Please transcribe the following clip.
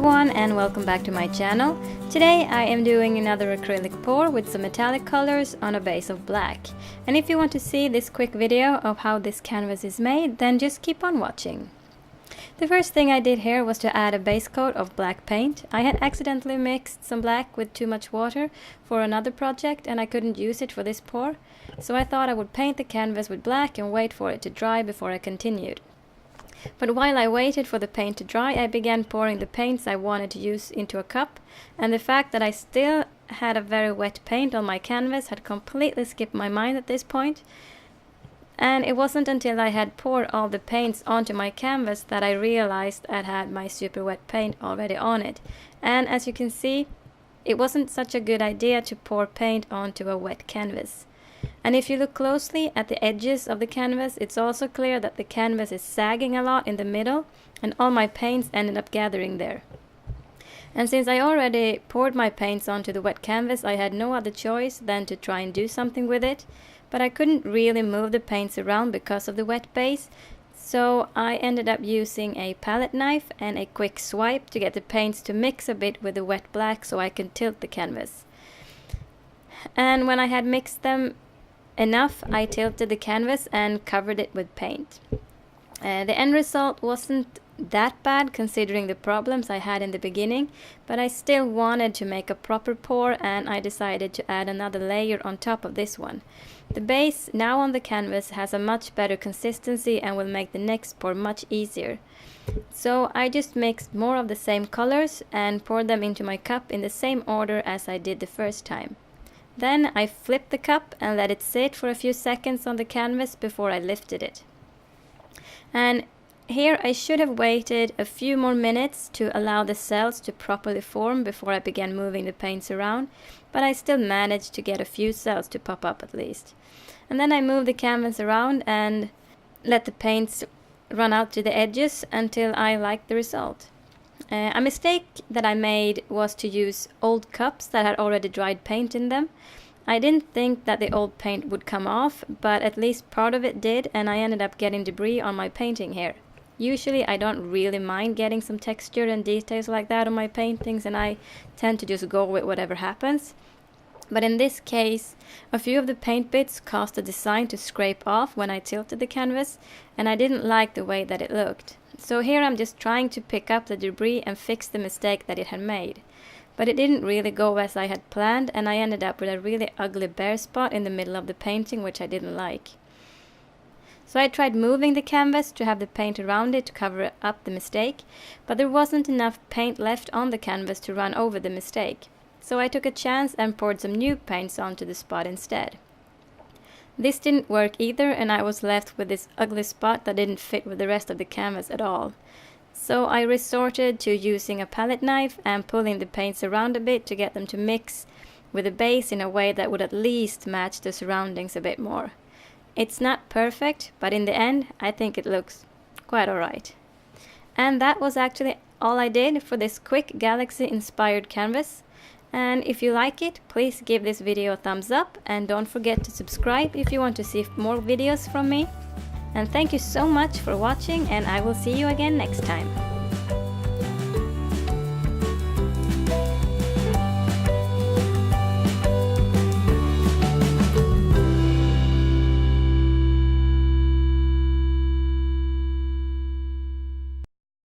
everyone and welcome back to my channel. Today I am doing another acrylic pour with some metallic colors on a base of black. And if you want to see this quick video of how this canvas is made, then just keep on watching. The first thing I did here was to add a base coat of black paint. I had accidentally mixed some black with too much water for another project and I couldn't use it for this pour. So I thought I would paint the canvas with black and wait for it to dry before I continued. But while I waited for the paint to dry, I began pouring the paints I wanted to use into a cup, and the fact that I still had a very wet paint on my canvas had completely skipped my mind at this point. And it wasn't until I had poured all the paints onto my canvas that I realized I had my super wet paint already on it. And as you can see, it wasn't such a good idea to pour paint onto a wet canvas. And if you look closely at the edges of the canvas, it's also clear that the canvas is sagging a lot in the middle and all my paints ended up gathering there. And since I already poured my paints onto the wet canvas, I had no other choice than to try and do something with it. But I couldn't really move the paints around because of the wet base, so I ended up using a palette knife and a quick swipe to get the paints to mix a bit with the wet black so I can tilt the canvas. And when I had mixed them enough, I tilted the canvas and covered it with paint. The end result wasn't that bad considering the problems I had in the beginning, but I still wanted to make a proper pour and I decided to add another layer on top of this one. The base now on the canvas has a much better consistency and will make the next pour much easier. So I just mixed more of the same colors and poured them into my cup in the same order as I did the first time. Then I flipped the cup and let it sit for a few seconds on the canvas before I lifted it. And here I should have waited a few more minutes to allow the cells to properly form before I began moving the paints around, but I still managed to get a few cells to pop up at least. And then I moved the canvas around and let the paints run out to the edges until I liked the result. A mistake that I made was to use old cups that had already dried paint in them. I didn't think that the old paint would come off, but at least part of it did, and I ended up getting debris on my painting here. Usually I don't really mind getting some texture and details like that on my paintings, and I tend to just go with whatever happens. But in this case, a few of the paint bits caused the design to scrape off when I tilted the canvas, and I didn't like the way that it looked. So here I'm just trying to pick up the debris and fix the mistake that it had made. But it didn't really go as I had planned, and I ended up with a really ugly bare spot in the middle of the painting, which I didn't like. So I tried moving the canvas to have the paint around it to cover up the mistake, but there wasn't enough paint left on the canvas to run over the mistake. So I took a chance and poured some new paints onto the spot instead. This didn't work either, and I was left with this ugly spot that didn't fit with the rest of the canvas at all. So I resorted to using a palette knife and pulling the paints around a bit to get them to mix with the base in a way that would at least match the surroundings a bit more. It's not perfect, but in the end I think it looks quite alright. And that was actually all I did for this quick galaxy inspired canvas. And if you like it, please give this video a thumbs up and don't forget to subscribe if you want to see more videos from me. And thank you so much for watching, and I will see you again next time.